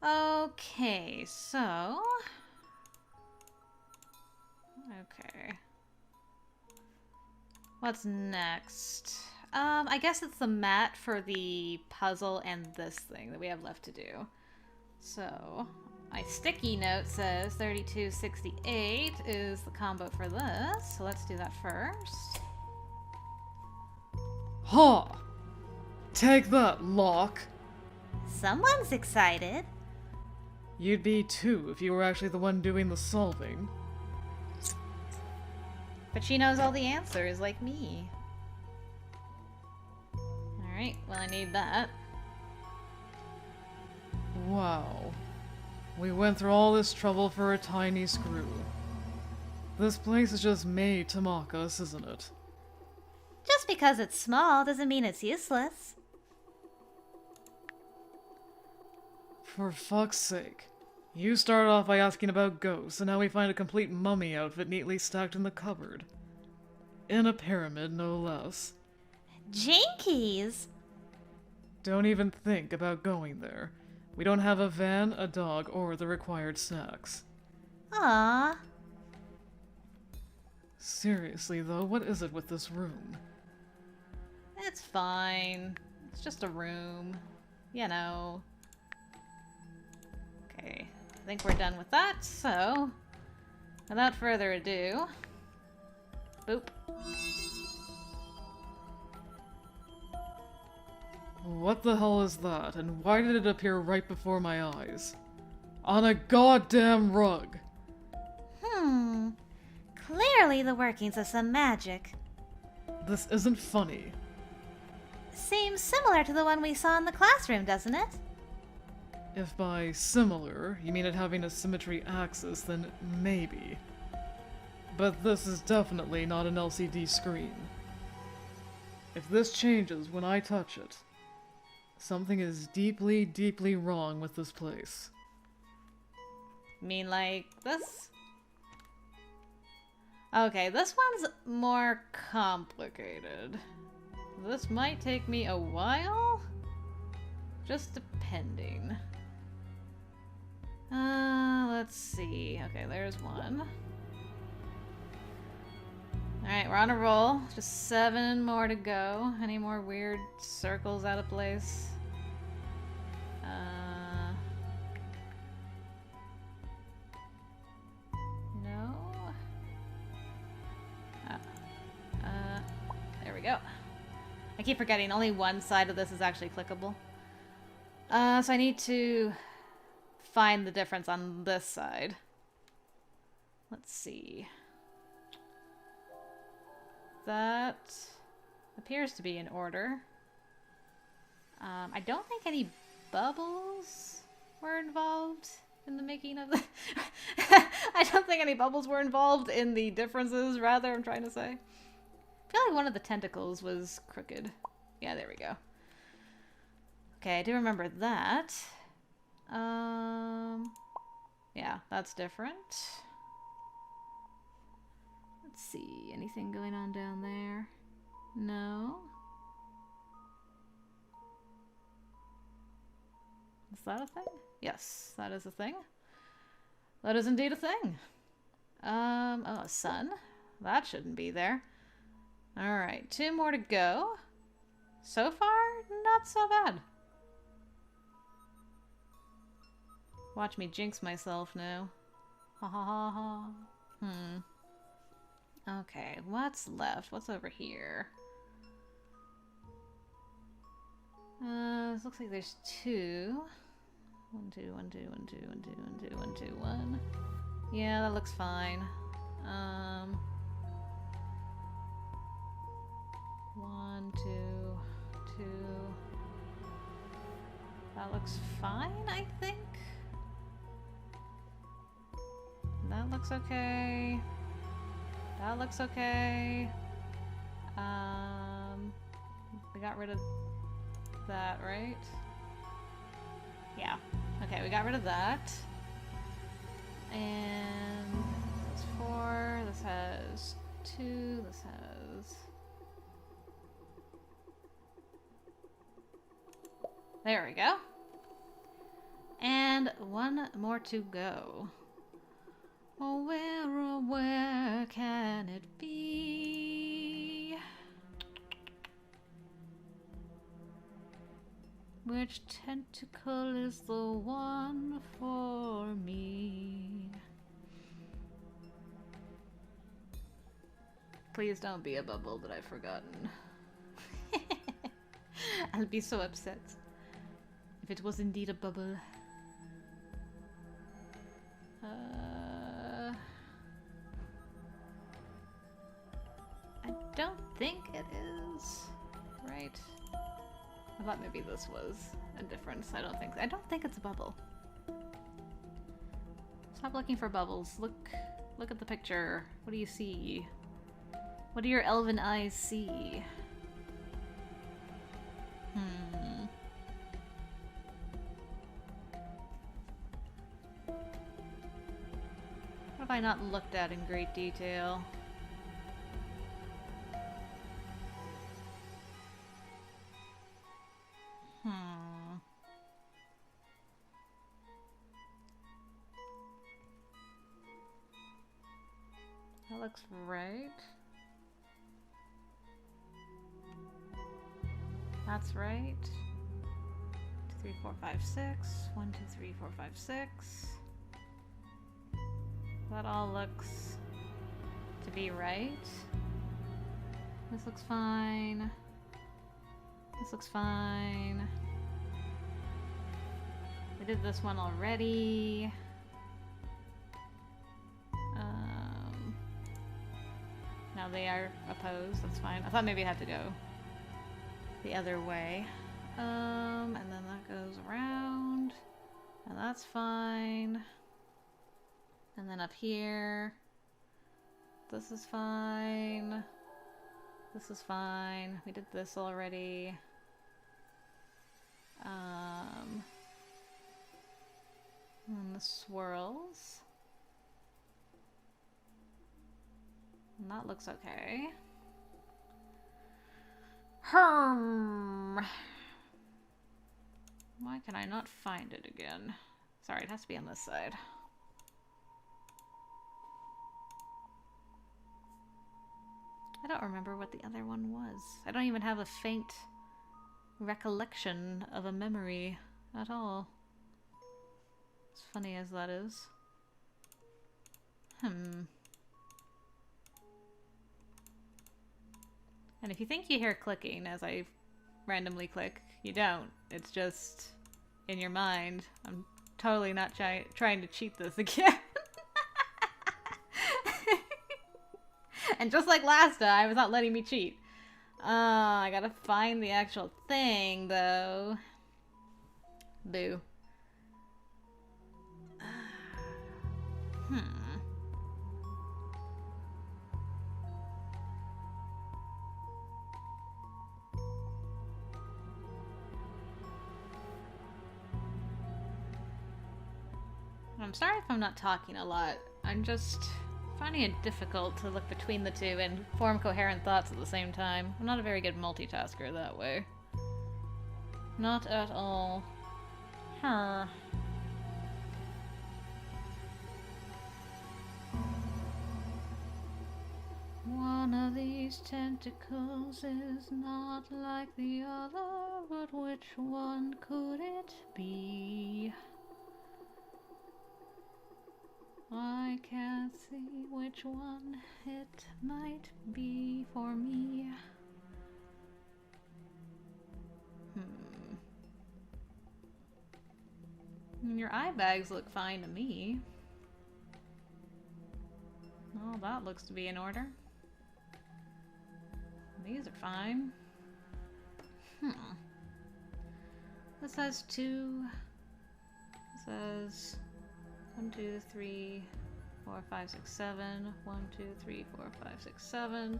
Okay, so... Okay. What's next? I guess it's the mat for the puzzle and this thing that we have left to do. So, my sticky note says 3268 is the combo for this. So let's do that first. Ha! Take that, Locke! Someone's excited. You'd be too if you were actually the one doing the solving. But she knows all the answers, like me. Alright, well I need that. Wow. We went through all this trouble for a tiny screw. This place is just made to mock us, isn't it? Just because it's small doesn't mean it's useless. For fuck's sake. You started off by asking about ghosts, and now we find a complete mummy outfit neatly stacked in the cupboard. In a pyramid, no less. Jinkies! Don't even think about going there. We don't have a van, a dog, or the required snacks. Aww. Seriously, though, what is it with this room? It's fine. It's just a room. You know. Okay, I think we're done with that, so... Without further ado... Boop. What the hell is that, and why did it appear right before my eyes? On a goddamn rug! Clearly the workings of some magic. This isn't funny. Seems similar to the one we saw in the classroom, doesn't it? If by similar, you mean it having a symmetry axis, then maybe. But this is definitely not an LCD screen. If this changes when I touch it, something is deeply, deeply wrong with this place. Mean like this? Okay, this one's more complicated. This might take me a while? Just depending. Let's see. Okay, there's one. Alright, we're on a roll. Just 7 more to go. Any more weird circles out of place? No. There we go. I keep forgetting, only one side of this is actually clickable. So I need to find the difference on this side. Let's see. That appears to be in order. I don't think any bubbles were involved in the making of the... I don't think any bubbles were involved in the differences, rather, I'm trying to say. I feel like one of the tentacles was crooked. Yeah, there we go. Okay, I do remember that. Yeah, that's different. Let's see, anything going on down there? No. Is that a thing? Yes, that is a thing. That is indeed a thing. Oh, a sun. That shouldn't be there. Alright, 2 more to go. So far, not so bad. Watch me jinx myself now. Ha ha ha ha. Okay, what's left? What's over here? This looks like there's 2. 1, 2, 1, 2, 1, 2, 1, 2, 1, 2, 1, 2, 1. Yeah, that looks fine. 1, 2, 2. That looks fine, I think. That looks okay. That looks okay. We got rid of that, right? Yeah. Okay, we got rid of that. And that's 4. This has 2. This has... There we go. And And one more to go. Oh, where can it be? Which tentacle is the one for me? Please don't be a bubble that I've forgotten. I'll be so upset if it was indeed a bubble. I don't think it is, right? I thought maybe this was a difference. I don't think it's a bubble. Stop looking for bubbles. Look at the picture. What do you see? What do your elven eyes see? What have I not looked at in great detail? That looks right. That's right. 2, 3, 4, 5, 6. 1, 2, 3, 4, 5, 6. That all looks to be right. This looks fine. This looks fine. We did this one already. Now they are opposed. That's fine. I thought maybe it had to go the other way. And then that goes around. And that's fine. And then up here, this is fine. This is fine. We did this already. And the swirls. And that looks okay. Why can I not find it again? Sorry, it has to be on this side. I don't remember what the other one was. I don't even have a faint recollection of a memory at all. As funny as that is. And if you think you hear clicking as I randomly click, you don't. It's just in your mind. I'm totally not trying to cheat this again. And just like last time, it's not letting me cheat. I gotta find the actual thing, though. Boo. I'm sorry if I'm not talking a lot. I'm just finding it difficult to look between the two and form coherent thoughts at the same time. I'm not a very good multitasker that way. Not at all. One of these tentacles is not like the other, but which one could it be? I can't see which one it might be for me. Your eye bags look fine to me. Oh, that looks to be in order. These are fine. This has 2. This has 1, 2, 3, 4, 5, 6, 7. 1, 2, 3, 4, 5, 6, 7.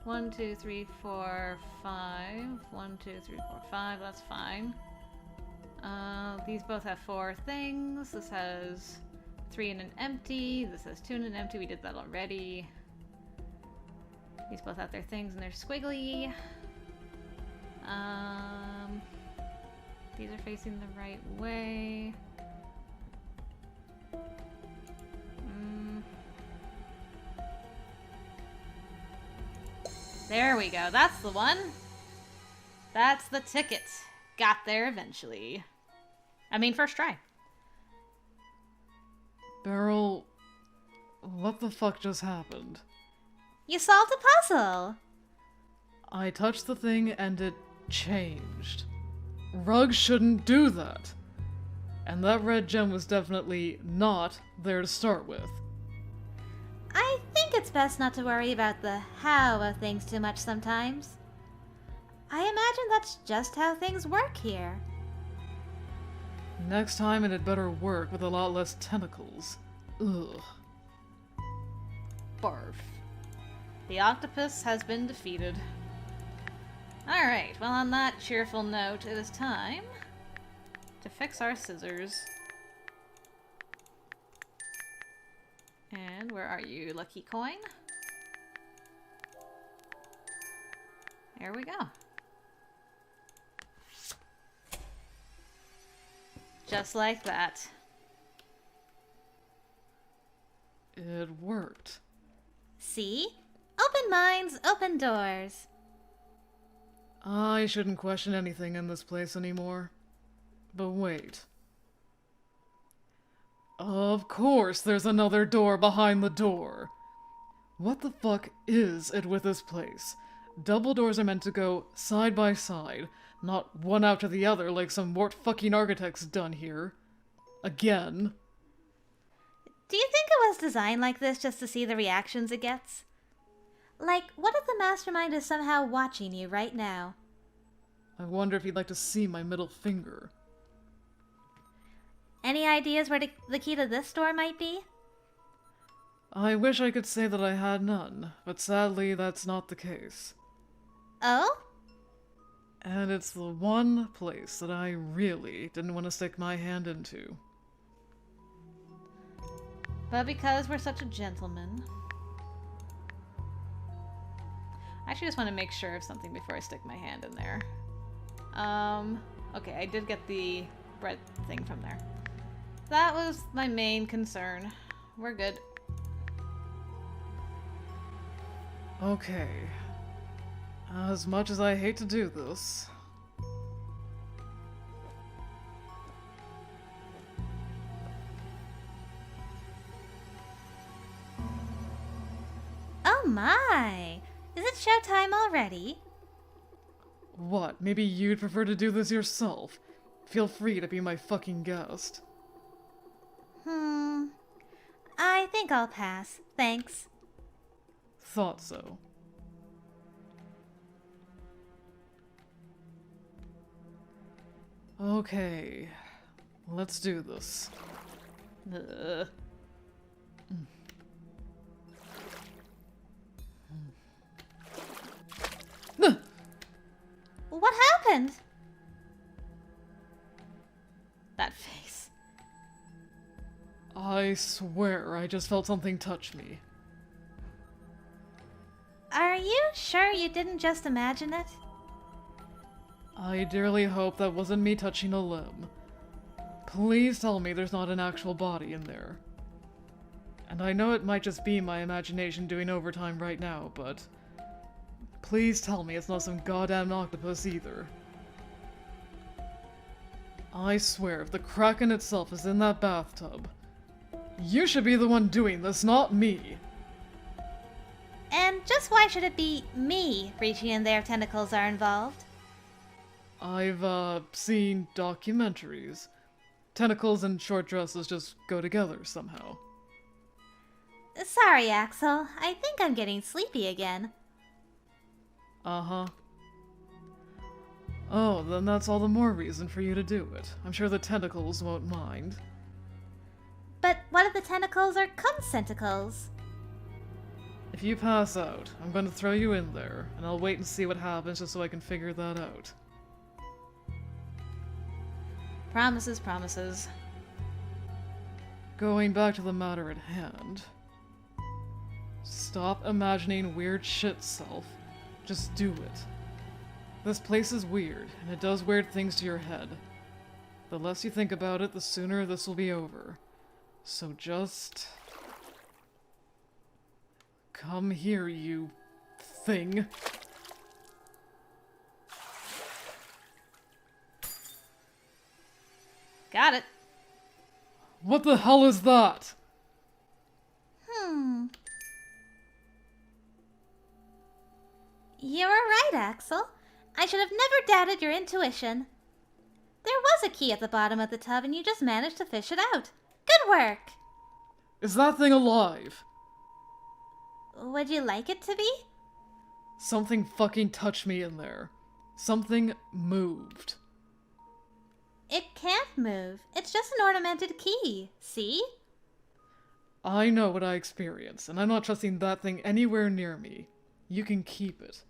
1, 2, 3, 4, 5. 1, 2, 3, 4, 5. That's fine. These both have 4 things. This has 3 and an empty. This has 2 and an empty. We did that already. These both have their things and they're squiggly. These are facing the right way. There we go. That's the one. That's the ticket. Got there eventually. I mean, first try. Beryl, what the fuck just happened? You solved a puzzle. I touched the thing and it changed. Rugs shouldn't do that. And that red gem was definitely not there to start with. I think it's best not to worry about the how of things too much sometimes. I imagine that's just how things work here. Next time it had better work with a lot less tentacles. Ugh. Barf. The octopus has been defeated. Alright, well on that cheerful note, it is time to fix our scissors. And where are you, lucky coin? There we go. Just like that. It worked. See? Open minds, open doors. I shouldn't question anything in this place anymore. But wait. Of course there's another door behind the door. What the fuck is it with this place? Double doors are meant to go side by side, not one after the other like some wart fucking architect's done here. Again. Do you think it was designed like this just to see the reactions it gets? Like, what if the mastermind is somehow watching you right now? I wonder if he'd like to see my middle finger. Any ideas where the key to this door might be? I wish I could say that I had none, but sadly that's not the case. Oh? And it's the one place that I really didn't want to stick my hand into. But because we're such a gentleman... I actually just want to make sure of something before I stick my hand in there. Okay, I did get the bread thing from there. That was my main concern. We're good. Okay. As much as I hate to do this... Oh my! Is it showtime already? What, maybe you'd prefer to do this yourself? Feel free to be my fucking guest. I think I'll pass. Thanks. Thought so. Okay, let's do this. What happened? That face. I swear I just felt something touch me. Are you sure you didn't just imagine it? I dearly hope that wasn't me touching a limb. Please tell me there's not an actual body in there. And I know it might just be my imagination doing overtime right now, but... please tell me it's not some goddamn octopus either. I swear, if the Kraken itself is in that bathtub, you should be the one doing this, not me. And just why should it be me reaching in there if tentacles are involved? I've, seen documentaries. Tentacles and short dresses just go together somehow. Sorry, Axel. I think I'm getting sleepy again. Uh-huh. Oh, then that's all the more reason for you to do it. I'm sure the tentacles won't mind. But what if the tentacles are consentacles? If you pass out, I'm going to throw you in there, and I'll wait and see what happens just so I can figure that out. Promises, promises. Going back to the matter at hand. Stop imagining weird shit, self. Just do it. This place is weird, and it does weird things to your head. The less you think about it, the sooner this will be over. So just... come here, you thing. Got it. What the hell is that? You're right, Axel. I should have never doubted your intuition. There was a key at the bottom of the tub and you just managed to fish it out. Good work! Is that thing alive? Would you like it to be? Something fucking touched me in there. Something moved. It can't move. It's just an ornamented key. See? I know what I experienced, and I'm not trusting that thing anywhere near me. You can keep it.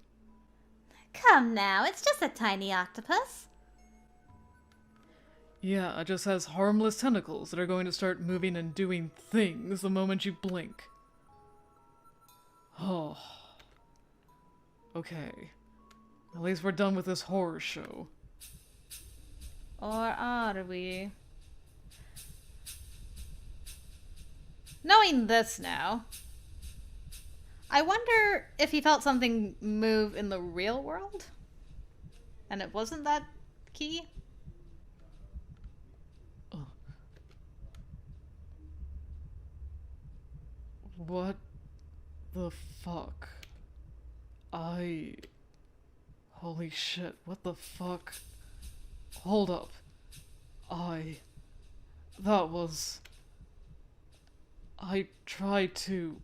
Come now, it's just a tiny octopus. Yeah, it just has harmless tentacles that are going to start moving and doing things the moment you blink. Oh. Okay. At least we're done with this horror show. Or are we? Knowing this now, I wonder if he felt something move in the real world? And it wasn't that key? What the fuck? Holy shit, what the fuck? Hold up. I tried to...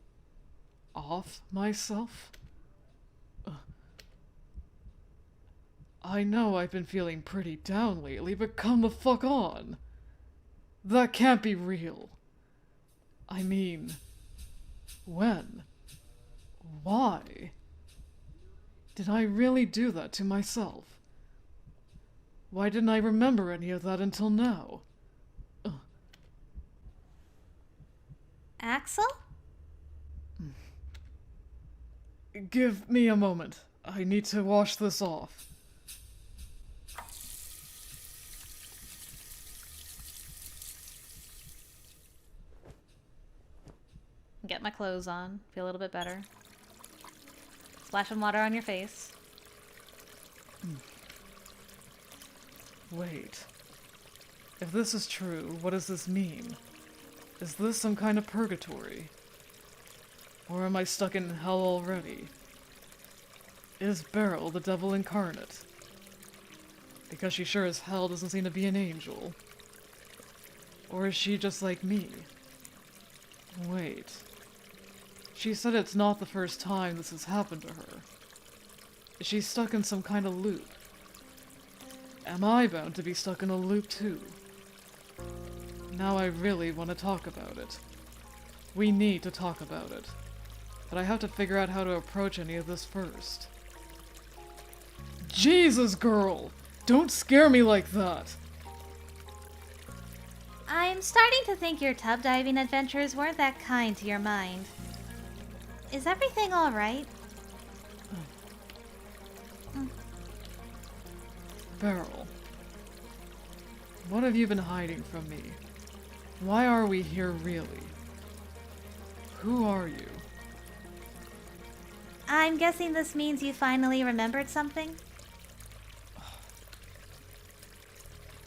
off myself? I know I've been feeling pretty down lately, but come the fuck on! That can't be real. I mean... when? Why? Did I really do that to myself? Why didn't I remember any of that until now? Axel? Give me a moment. I need to wash this off. Get my clothes on. Feel a little bit better. Splash some water on your face. Wait. If this is true, what does this mean? Is this some kind of purgatory? Or am I stuck in hell already? Is Beryl the devil incarnate? Because she sure as hell doesn't seem to be an angel. Or is she just like me? Wait. She said it's not the first time this has happened to her. Is she stuck in some kind of loop? Am I bound to be stuck in a loop too? Now I really want to talk about it. We need to talk about it. But I have to figure out how to approach any of this first. Jesus, girl! Don't scare me like that! I'm starting to think your tub diving adventures weren't that kind to your mind. Is everything alright? Beryl. What have you been hiding from me? Why are we here really? Who are you? I'm guessing this means you finally remembered something?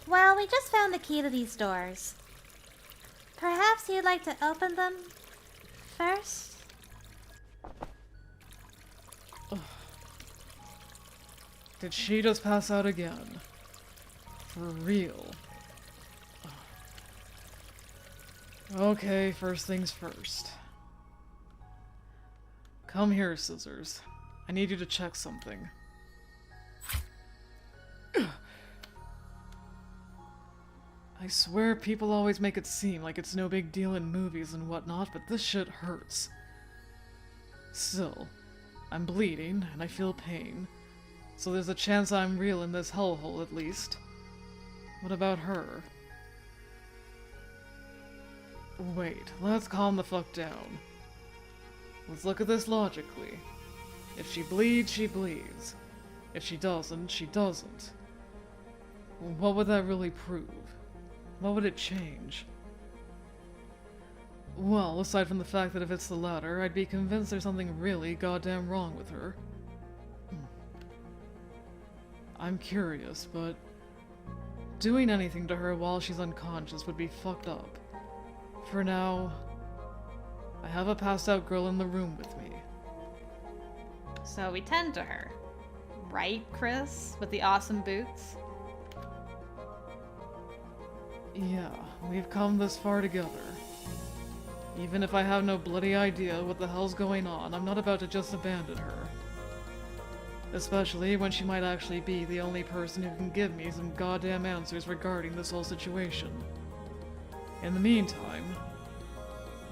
Well, we just found the key to these doors. Perhaps you'd like to open them first? Did she just pass out again? For real? Okay, first things first. Come here, Scissors. I need you to check something. I swear people always make it seem like it's no big deal in movies and whatnot, but this shit hurts. Still, I'm bleeding and I feel pain, so there's a chance I'm real in this hellhole at least. What about her? Wait, let's calm the fuck down. Let's look at this logically. If she bleeds, she bleeds. If she doesn't, she doesn't. What would that really prove? What would it change? Well, aside from the fact that if it's the latter, I'd be convinced there's something really goddamn wrong with her. I'm curious, but doing anything to her while she's unconscious would be fucked up. For now, I have a passed out girl in the room with me. So we tend to her. Right, Chris? With the awesome boots? Yeah, we've come this far together. Even if I have no bloody idea what the hell's going on, I'm not about to just abandon her. Especially when she might actually be the only person who can give me some goddamn answers regarding this whole situation. In the meantime,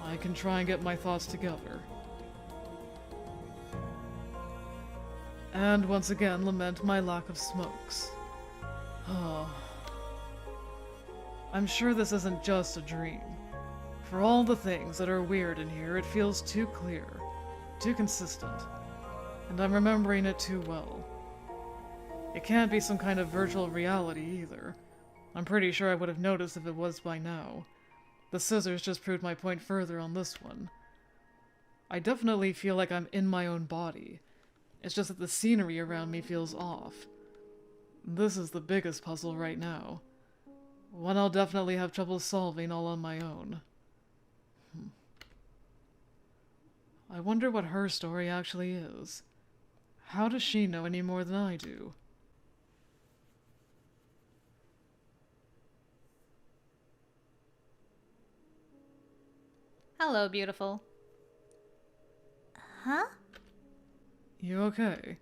I can try and get my thoughts together. And once again lament my lack of smokes. Oh. I'm sure this isn't just a dream. For all the things that are weird in here, it feels too clear, too consistent, and I'm remembering it too well. It can't be some kind of virtual reality either. I'm pretty sure I would have noticed if it was by now. The scissors just proved my point further on this one. I definitely feel like I'm in my own body. It's just that the scenery around me feels off. This is the biggest puzzle right now. One I'll definitely have trouble solving all on my own. I wonder what her story actually is. How does she know any more than I do? Hello, beautiful. Huh? You okay?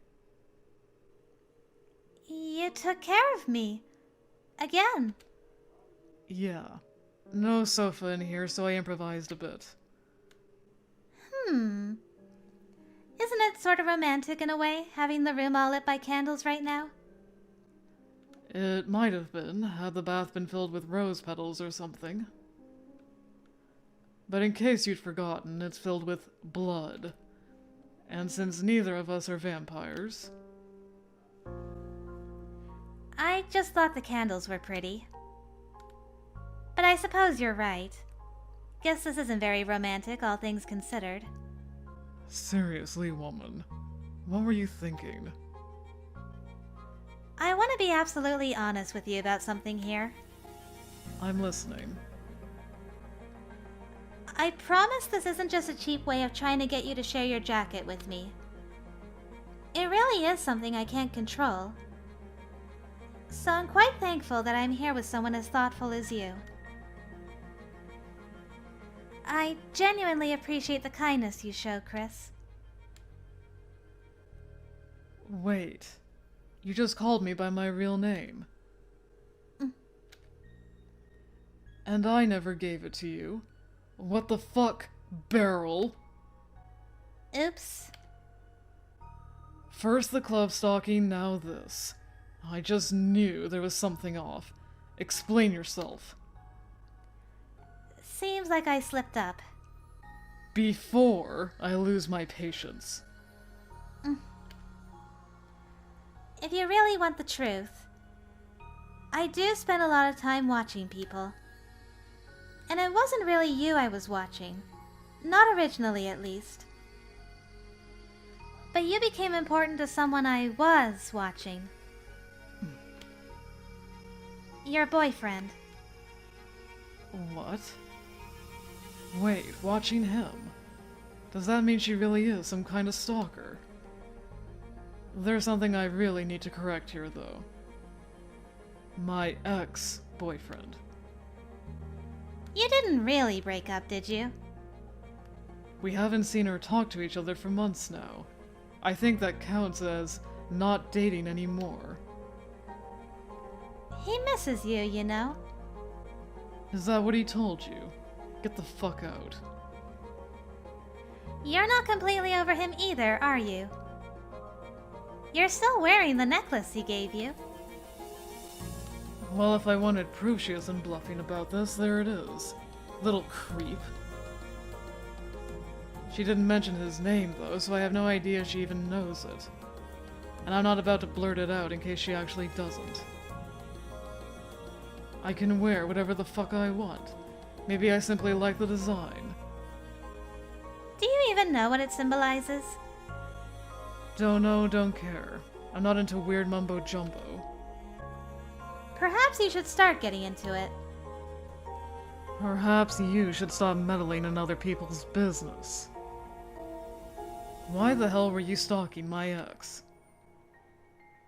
You took care of me. Again. Yeah. No sofa in here, so I improvised a bit. Isn't it sort of romantic in a way, having the room all lit by candles right now? It might have been, had the bath been filled with rose petals or something. But in case you'd forgotten, it's filled with blood. And since neither of us are vampires... I just thought the candles were pretty. But I suppose you're right. Guess this isn't very romantic, all things considered. Seriously, woman. What were you thinking? I want to be absolutely honest with you about something here. I'm listening. I promise this isn't just a cheap way of trying to get you to share your jacket with me. It really is something I can't control. So I'm quite thankful that I'm here with someone as thoughtful as you. I genuinely appreciate the kindness you show, Chris. Wait. You just called me by my real name. And I never gave it to you. What the fuck, Beryl? Oops. First the club stalking, now this. I just knew there was something off. Explain yourself. Seems like I slipped up. Before I lose my patience. If you really want the truth, I do spend a lot of time watching people. And it wasn't really you I was watching. Not originally, at least. But you became important to someone I was watching. Your boyfriend. What? Wait, watching him? Does that mean she really is some kind of stalker? There's something I really need to correct here, though. My ex-boyfriend. You didn't really break up, did you? We haven't seen or talked to each other for months now. I think that counts as not dating anymore. He misses you, you know. Is that what he told you? Get the fuck out. You're not completely over him either, are you? You're still wearing the necklace he gave you. Well, if I wanted proof she isn't bluffing about this, there it is. Little creep. She didn't mention his name, though, so I have no idea she even knows it. And I'm not about to blurt it out in case she actually doesn't. I can wear whatever the fuck I want. Maybe I simply like the design. even know what it symbolizes? Don't know, don't care. I'm not into weird mumbo-jumbo. Perhaps you should start getting into it. Perhaps you should stop meddling in other people's business. Why the hell were you stalking my ex?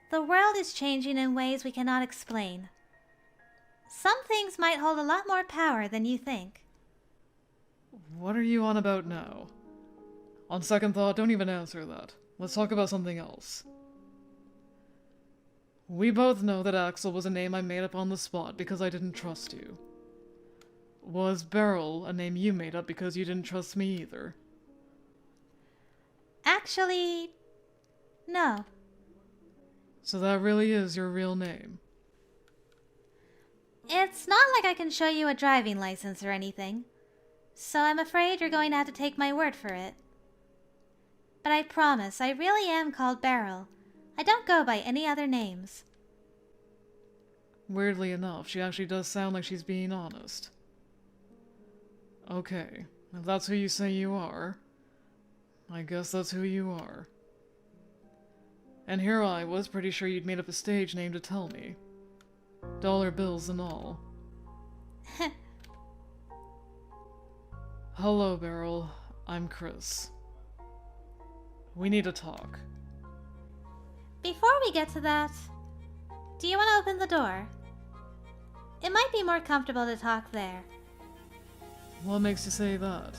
The world is changing in ways we cannot explain. Some things might hold a lot more power than you think. What are you on about now? On second thought, don't even answer that. Let's talk about something else. We both know that Axel was a name I made up on the spot because I didn't trust you. Was Beryl a name you made up because you didn't trust me either? Actually, no. So that really is your real name? It's not like I can show you a driving license or anything, so I'm afraid you're going to have to take my word for it. But I promise, I really am called Beryl. I don't go by any other names. Weirdly enough, she actually does sound like she's being honest. Okay, if that's who you say you are, I guess that's who you are. And here I was pretty sure you'd made up a stage name to tell me. Dollar bills and all. Hello, Beryl. I'm Chris. We need to talk. Before we get to that, do you want to open the door? It might be more comfortable to talk there. What makes you say that?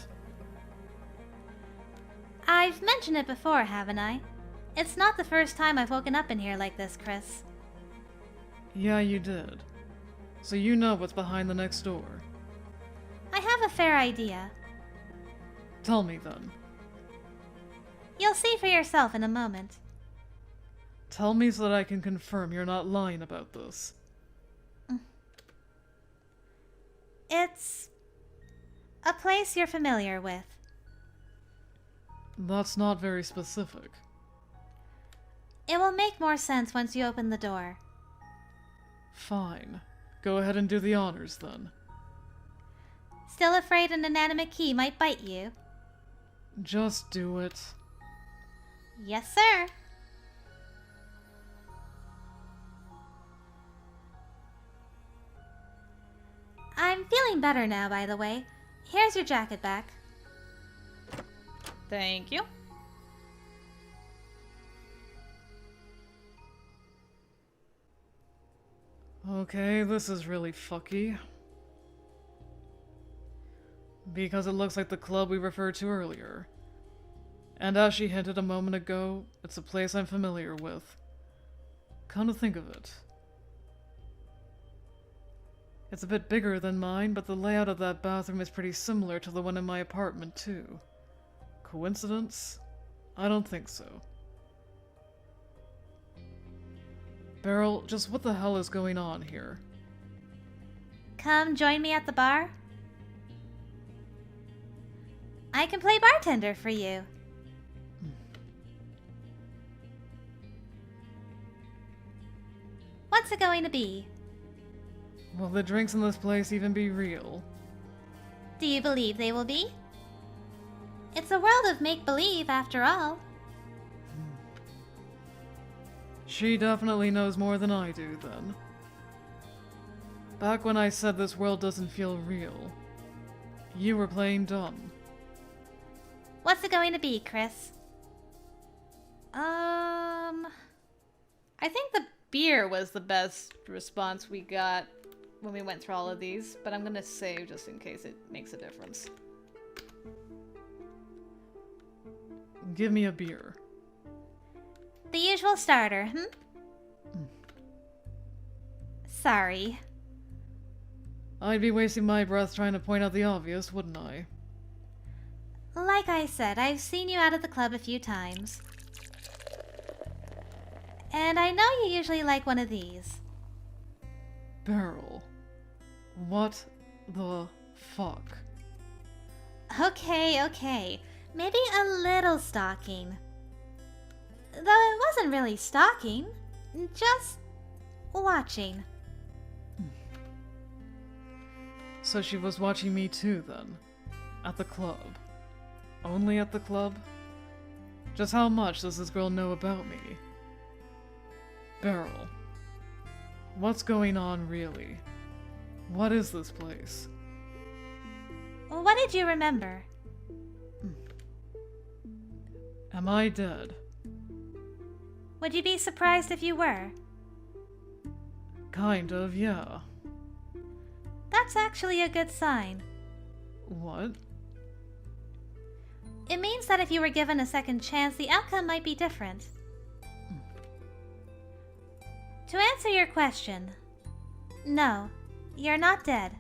I've mentioned it before, haven't I? It's not the first time I've woken up in here like this, Chris. Yeah, you did. So you know what's behind the next door. I have a fair idea. Tell me then. You'll see for yourself in a moment. Tell me so that I can confirm you're not lying about this. It's a place you're familiar with. That's not very specific. It will make more sense once you open the door. Fine. Go ahead and do the honors then. Still afraid an inanimate key might bite you? Just do it. Yes, sir. I'm feeling better now, by the way. Here's your jacket back. Thank you. Okay, this is really fucky. Because it looks like the club we referred to earlier. And as she hinted a moment ago, it's a place I'm familiar with. Come to think of it. It's a bit bigger than mine, but the layout of that bathroom is pretty similar to the one in my apartment, too. Coincidence? I don't think so. Beryl, just what the hell is going on here? Come join me at the bar? I can play bartender for you. What's it going to be? Will the drinks in this place even be real? Do you believe they will be? It's a world of make-believe, after all. She definitely knows more than I do, then. Back when I said this world doesn't feel real, you were playing dumb. What's it going to be, Chris? I think the beer was the best response we got when we went through all of these, but I'm gonna save just in case it makes a difference. Give me a beer. The usual starter, Sorry. I'd be wasting my breath trying to point out the obvious, wouldn't I? Like I said, I've seen you out of the club a few times. And I know you usually like one of these. Beryl. What the fuck? Okay. Maybe a little stalking. Though it wasn't really stalking, just watching. So she was watching me too, then? At the club? Only at the club? Just how much does this girl know about me? Beryl. What's going on, really? What is this place? What did you remember? Am I dead? Would you be surprised if you were? Kind of, yeah. That's actually a good sign. What? It means that if you were given a second chance, the outcome might be different. To answer your question, no, you're not dead.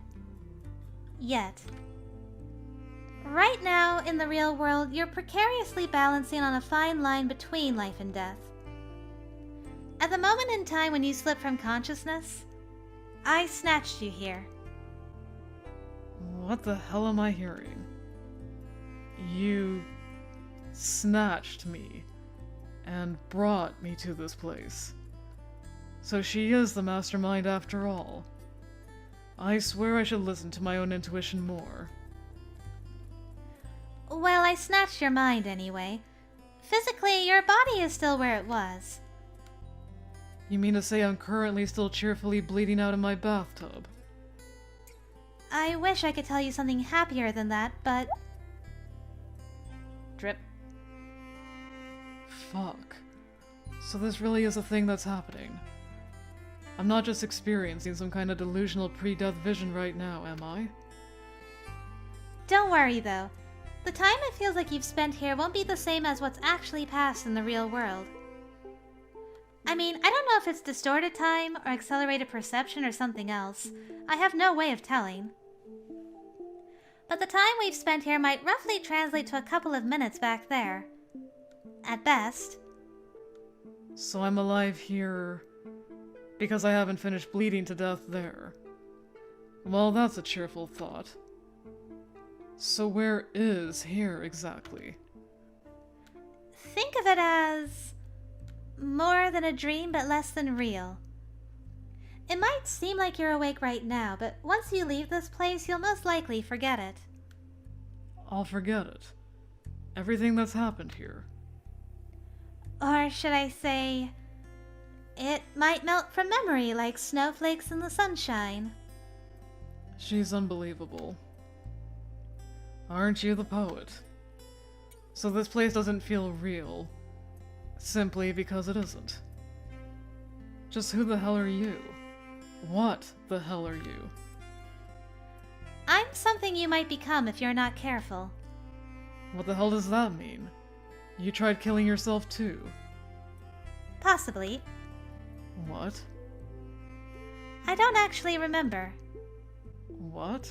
Yet. Right now, in the real world, you're precariously balancing on a fine line between life and death. At the moment in time when you slipped from consciousness, I snatched you here. What the hell am I hearing? You snatched me and brought me to this place. So she is the mastermind after all. I swear I should listen to my own intuition more. Well, I snatched your mind anyway. Physically, your body is still where it was. You mean to say I'm currently still cheerfully bleeding out in my bathtub? I wish I could tell you something happier than that, but... Drip. Fuck. So this really is a thing that's happening. I'm not just experiencing some kind of delusional pre-death vision right now, am I? Don't worry, though. The time it feels like you've spent here won't be the same as what's actually passed in the real world. I mean, I don't know if it's distorted time, or accelerated perception, or something else. I have no way of telling. But the time we've spent here might roughly translate to a couple of minutes back there. At best. So I'm alive here because I haven't finished bleeding to death there. Well, that's a cheerful thought. So where is here exactly? Think of it as... more than a dream, but less than real. It might seem like you're awake right now, but once you leave this place, you'll most likely forget it. I'll forget it. Everything that's happened here. Or should I say... it might melt from memory like snowflakes in the sunshine. She's unbelievable. Aren't you the poet? So this place doesn't feel real, simply because it isn't. Just who the hell are you? What the hell are you? I'm something you might become if you're not careful. What the hell does that mean? You tried killing yourself too? Possibly. What? I don't actually remember. What?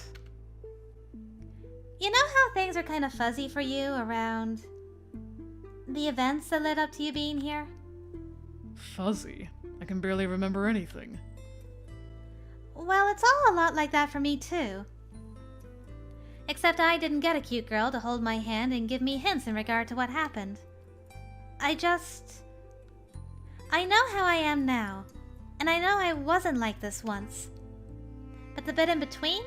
You know how things are kind of fuzzy for you around the events that led up to you being here? Fuzzy. I can barely remember anything. Well, it's all a lot like that for me too. Except I didn't get a cute girl to hold my hand and give me hints in regard to what happened. I know how I am now, and I know I wasn't like this once. But the bit in between?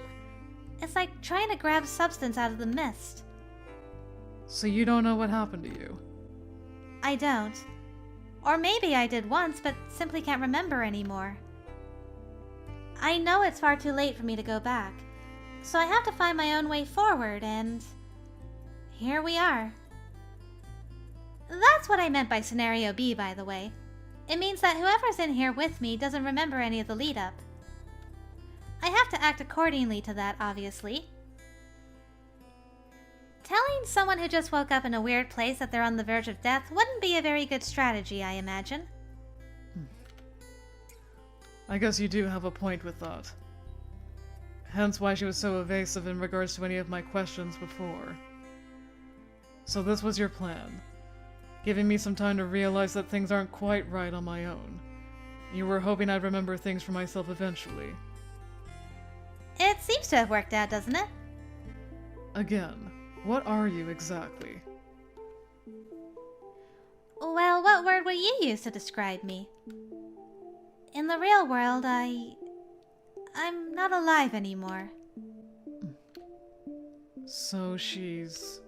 It's like trying to grab substance out of the mist. So you don't know what happened to you? I don't. Or maybe I did once, but simply can't remember anymore. I know it's far too late for me to go back, so I have to find my own way forward, and here we are. That's what I meant by Scenario B, by the way. It means that whoever's in here with me doesn't remember any of the lead-up. I have to act accordingly to that, obviously. Telling someone who just woke up in a weird place that they're on the verge of death wouldn't be a very good strategy, I imagine. I guess you do have a point with that. Hence why she was so evasive in regards to any of my questions before. So this was your plan. Giving me some time to realize that things aren't quite right on my own. You were hoping I'd remember things for myself eventually. It seems to have worked out, doesn't it? Again, what are you exactly? Well, what word would you use to describe me? In the real world, I'm not alive anymore. So she's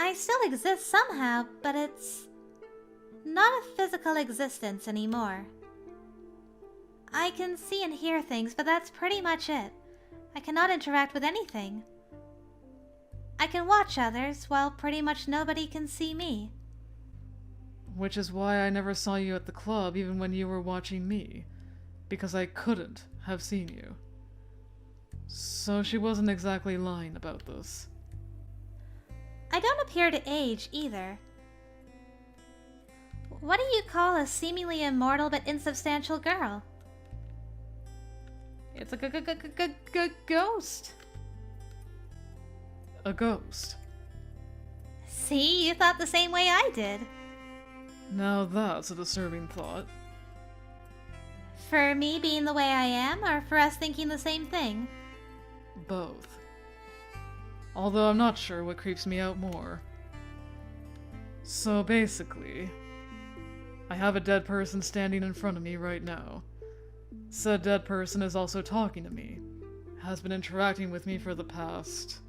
I still exist somehow, but it's not a physical existence anymore. I can see and hear things, but that's pretty much it. I cannot interact with anything. I can watch others, while pretty much nobody can see me. Which is why I never saw you at the club even when you were watching me. Because I couldn't have seen you. So she wasn't exactly lying about this. I don't appear to age, either. What do you call a seemingly immortal but insubstantial girl? It's a ghost. A ghost. See, you thought the same way I did. Now that's a disturbing thought. For me being the way I am, or for us thinking the same thing? Both. Although I'm not sure what creeps me out more. So basically, I have a dead person standing in front of me right now. Said dead person is also talking to me, has been interacting with me for the past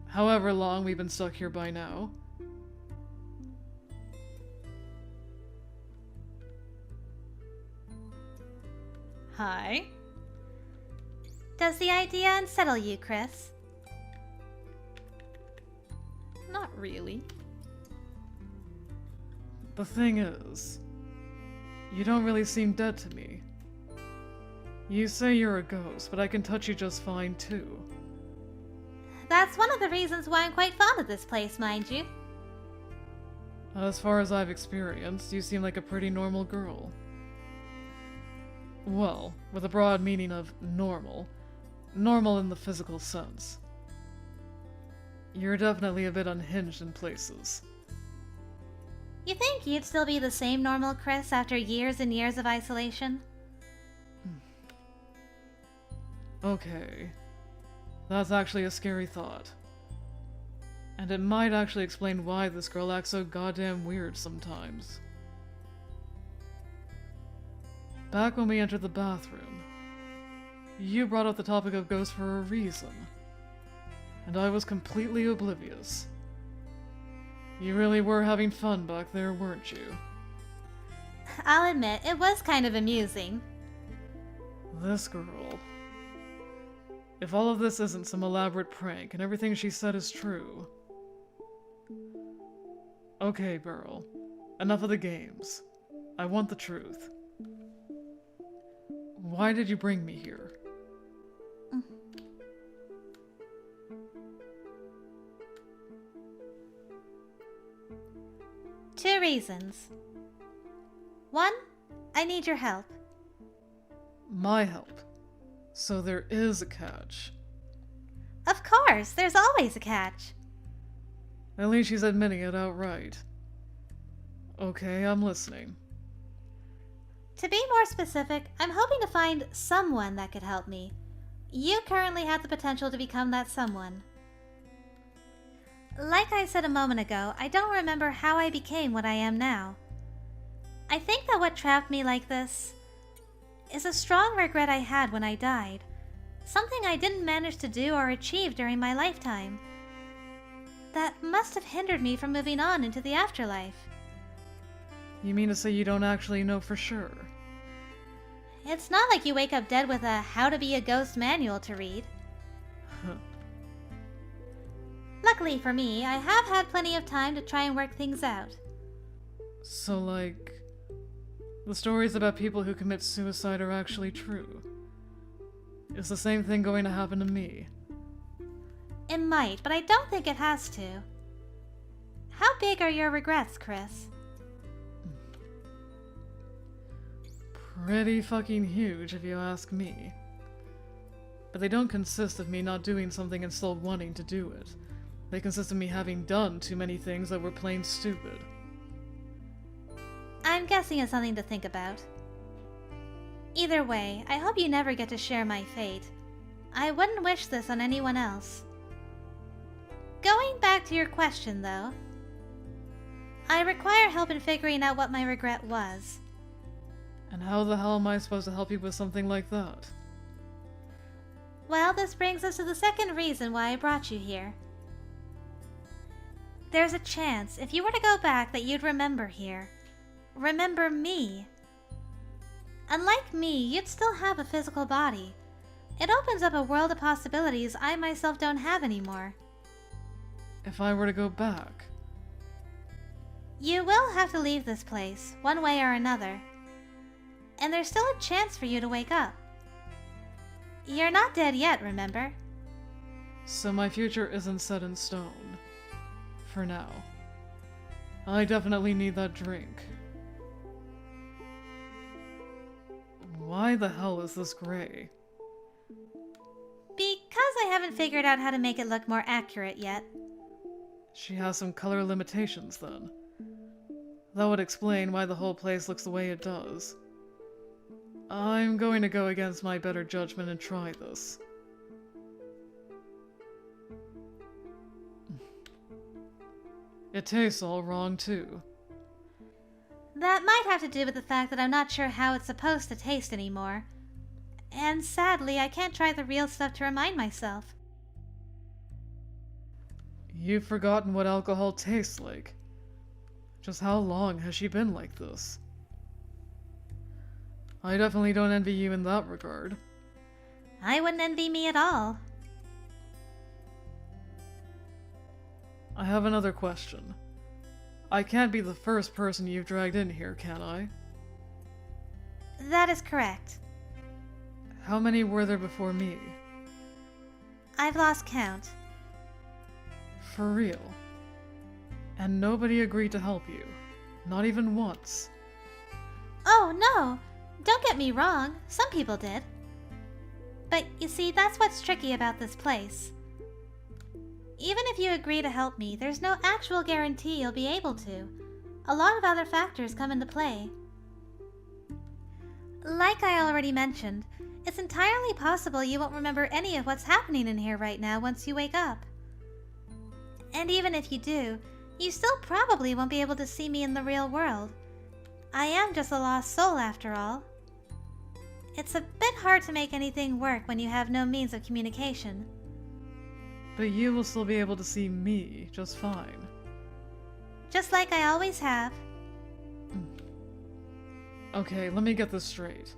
however long we've been stuck here by now. Hi. Does the idea unsettle you, Chris? Not really. The thing is, you don't really seem dead to me. You say you're a ghost, but I can touch you just fine too. That's one of the reasons why I'm quite fond of this place, mind you. As far as I've experienced, you seem like a pretty normal girl. Well, with a broad meaning of normal. Normal in the physical sense. You're definitely a bit unhinged in places. You think you'd still be the same normal Chris after years and years of isolation? Okay. That's actually a scary thought. And it might actually explain why this girl acts so goddamn weird sometimes. Back when we entered the bathroom, you brought up the topic of ghosts for a reason. And I was completely oblivious. You really were having fun back there, weren't you? I'll admit, it was kind of amusing. This girl. If all of this isn't some elaborate prank and everything she said is true. Okay, Beryl. Enough of the games. I want the truth. Why did you bring me here? Two reasons. One, I need your help. My help. So there is a catch. Of course, there's always a catch. At least she's admitting it outright. Okay, I'm listening. To be more specific, I'm hoping to find someone that could help me. You currently have the potential to become that someone. Like I said a moment ago, I don't remember how I became what I am now. I think that what trapped me like this is a strong regret I had when I died. Something I didn't manage to do or achieve during my lifetime. That must have hindered me from moving on into the afterlife. You mean to say you don't actually know for sure? It's not like you wake up dead with a How to Be a Ghost manual to read. Luckily for me, I have had plenty of time to try and work things out. So, like, the stories about people who commit suicide are actually true. Is the same thing going to happen to me? It might, but I don't think it has to. How big are your regrets, Chris? Pretty fucking huge, if you ask me. But they don't consist of me not doing something and still wanting to do it. They consist of me having done too many things that were plain stupid. I'm guessing it's something to think about. Either way, I hope you never get to share my fate. I wouldn't wish this on anyone else. Going back to your question, though, I require help in figuring out what my regret was. And how the hell am I supposed to help you with something like that? Well, this brings us to the second reason why I brought you here. there's a chance, if you were to go back, that you'd remember here. Remember me. Unlike me, you'd still have a physical body. It opens up a world of possibilities I myself don't have anymore. If I were to go back... You will have to leave this place, one way or another. And there's still a chance for you to wake up. You're not dead yet, remember? So my future isn't set in stone. For now. I definitely need that drink. Why the hell is this gray? Because I haven't figured out how to make it look more accurate yet. She has some color limitations then. That would explain why the whole place looks the way it does. I'm going to go against my better judgment and try this. It tastes all wrong too. That might have to do with the fact that I'm not sure how it's supposed to taste anymore. And sadly, I can't try the real stuff to remind myself. You've forgotten what alcohol tastes like. Just how long has she been like this? I definitely don't envy you in that regard. I wouldn't envy me at all. I have another question. I can't be the first person you've dragged in here, can I? That is correct. How many were there before me? I've lost count. For real? And nobody agreed to help you? Not even once? Oh, no! Don't get me wrong, some people did. But you see, that's what's tricky about this place. Even if you agree to help me, there's no actual guarantee you'll be able to. A lot of other factors come into play. Like I already mentioned, it's entirely possible you won't remember any of what's happening in here right now once you wake up. And even if you do, you still probably won't be able to see me in the real world. I am just a lost soul after all. It's a bit hard to make anything work when you have no means of communication. But you will still be able to see me just fine. Just like I always have. Okay, let me get this straight.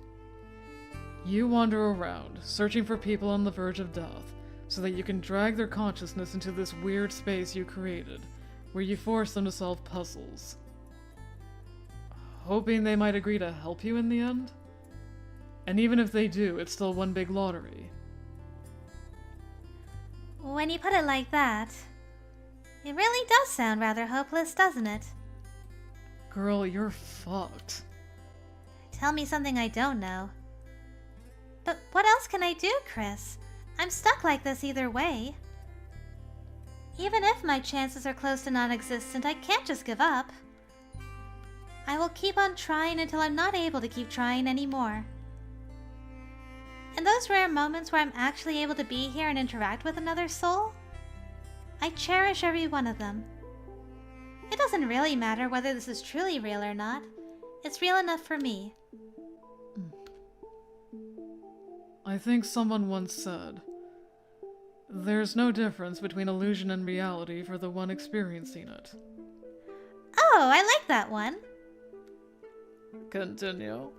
You wander around, searching for people on the verge of death, so that you can drag their consciousness into this weird space you created, where you force them to solve puzzles. Hoping they might agree to help you in the end? And even if they do, it's still one big lottery. When you put it like that, it really does sound rather hopeless, doesn't it? Girl, you're fucked. Tell me something I don't know. But what else can I do, Chris? I'm stuck like this either way. Even if my chances are close to non-existent, I can't just give up. I will keep on trying until I'm not able to keep trying anymore. And those rare moments where I'm actually able to be here and interact with another soul, I cherish every one of them. It doesn't really matter whether this is truly real or not. It's real enough for me. I think someone once said, "There's no difference between illusion and reality for the one experiencing it." Oh, I like that one. Continue.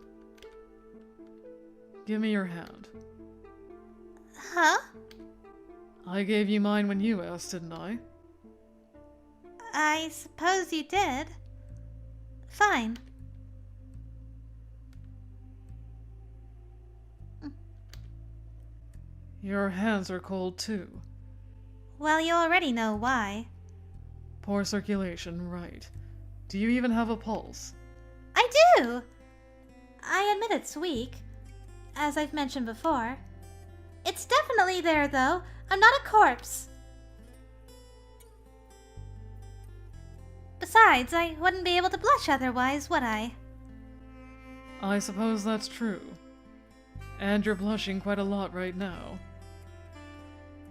Give me your hand. Huh? I gave you mine when you asked, didn't I? I suppose you did. Fine. Your hands are cold too. Well, you already know why. Poor circulation, right. Do you even have a pulse? I do! I admit it's weak, as I've mentioned before. It's definitely there, though. I'm not a corpse. Besides, I wouldn't be able to blush otherwise, would I? I suppose that's true. And you're blushing quite a lot right now.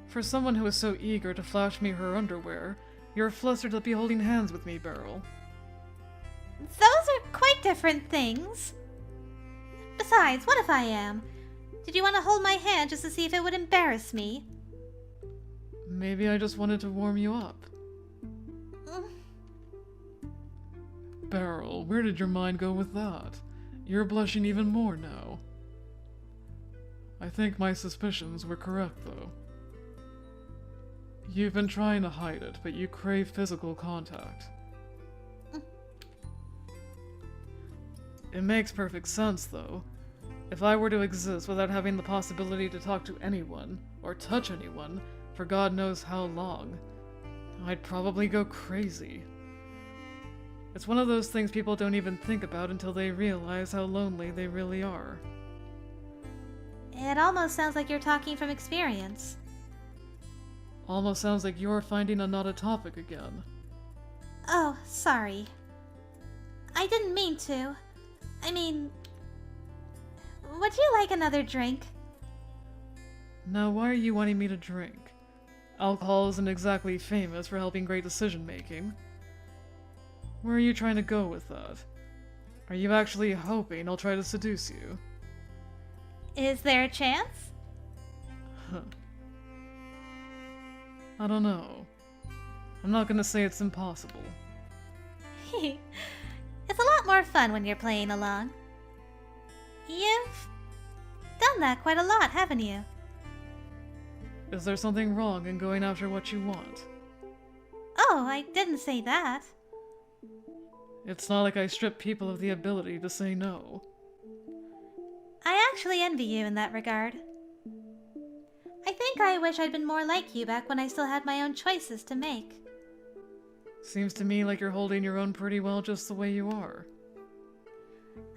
For someone who is so eager to flash me her underwear, you're flustered to be holding hands with me, Beryl. Those are quite different things. Besides, what if I am? Did you want to hold my hand just to see if it would embarrass me? Maybe I just wanted to warm you up. Beryl, where did your mind go with that? You're blushing even more now. I think my suspicions were correct, though. You've been trying to hide it, but you crave physical contact. It makes perfect sense, though. If I were to exist without having the possibility to talk to anyone, or touch anyone, for God knows how long, I'd probably go crazy. It's one of those things people don't even think about until they realize how lonely they really are. It almost sounds like you're talking from experience. Almost sounds like you're finding another topic again. Oh, sorry. I didn't mean to. I mean... Would you like another drink? Now, why are you wanting me to drink? Alcohol isn't exactly famous for helping great decision-making. Where are you trying to go with that? Are you actually hoping I'll try to seduce you? Is there a chance? Huh. I don't know. I'm not gonna say it's impossible. It's a lot more fun when you're playing along. You've done that quite a lot, haven't you? Is there something wrong in going after what you want? Oh, I didn't say that. It's not like I strip people of the ability to say no. I actually envy you in that regard. I think I wish I'd been more like you back when I still had my own choices to make. Seems to me like you're holding your own pretty well just the way you are.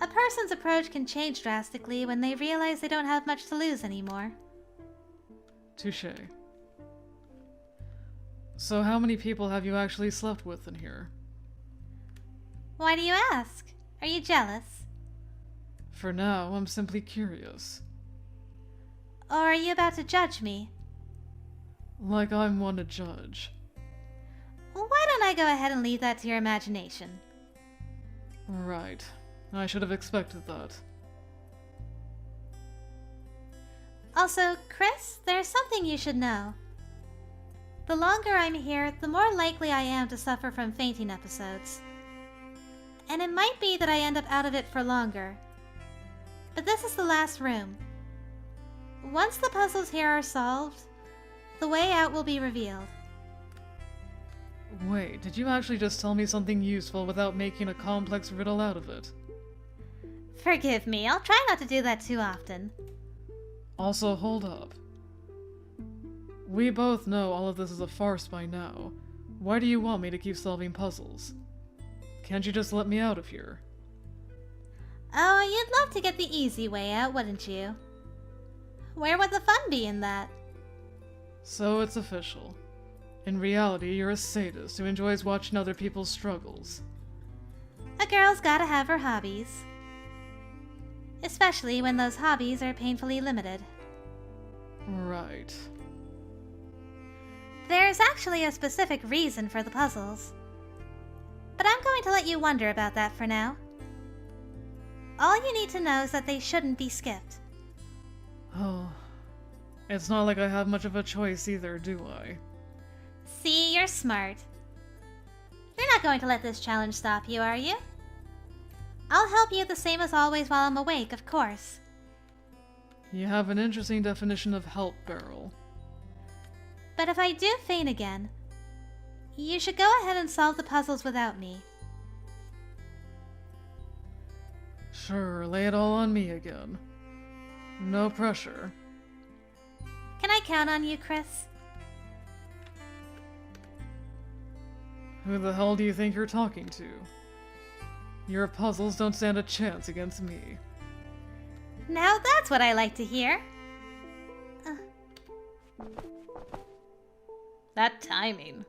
A person's approach can change drastically when they realize they don't have much to lose anymore. Touché. So how many people have you actually slept with in here? Why do you ask? Are you jealous? For now, I'm simply curious. Or are you about to judge me? Like I'm one to judge. Why don't I go ahead and leave that to your imagination? Right. I should have expected that. Also, Chris, there's something you should know. The longer I'm here, the more likely I am to suffer from fainting episodes. And it might be that I end up out of it for longer. But this is the last room. Once the puzzles here are solved, the way out will be revealed. Wait, did you actually just tell me something useful without making a complex riddle out of it? Forgive me, I'll try not to do that too often. Also, hold up. We both know all of this is a farce by now. Why do you want me to keep solving puzzles? Can't you just let me out of here? Oh, you'd love to get the easy way out, wouldn't you? Where would the fun be in that? So it's official. In reality, you're a sadist who enjoys watching other people's struggles. A girl's gotta have her hobbies. Especially when those hobbies are painfully limited. Right. There's actually a specific reason for the puzzles. But I'm going to let you wonder about that for now. All you need to know is that they shouldn't be skipped. Oh. It's not like I have much of a choice either, do I? See, you're smart. You're not going to let this challenge stop you, are you? I'll help you the same as always while I'm awake, of course. You have an interesting definition of help, Beryl. But if I do faint again, you should go ahead and solve the puzzles without me. Sure, lay it all on me again. No pressure. Can I count on you, Chris? Who the hell do you think you're talking to? Your puzzles don't stand a chance against me. Now that's what I like to hear. That timing.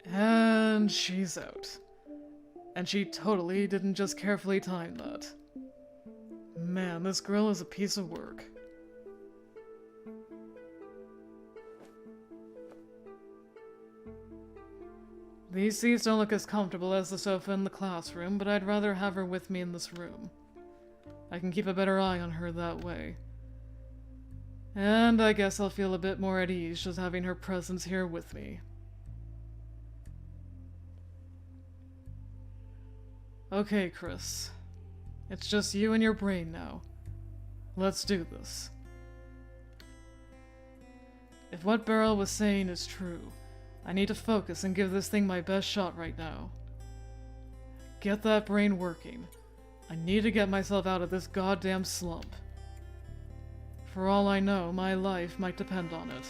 And she's out. And she totally didn't just carefully time that. Man, this girl is a piece of work. These seats don't look as comfortable as the sofa in the classroom, but I'd rather have her with me in this room. I can keep a better eye on her that way. And I guess I'll feel a bit more at ease just having her presence here with me. Okay, Chris. It's just you and your brain now. Let's do this. If what Beryl was saying is true, I need to focus and give this thing my best shot right now. Get that brain working. I need to get myself out of this goddamn slump. For all I know, my life might depend on it.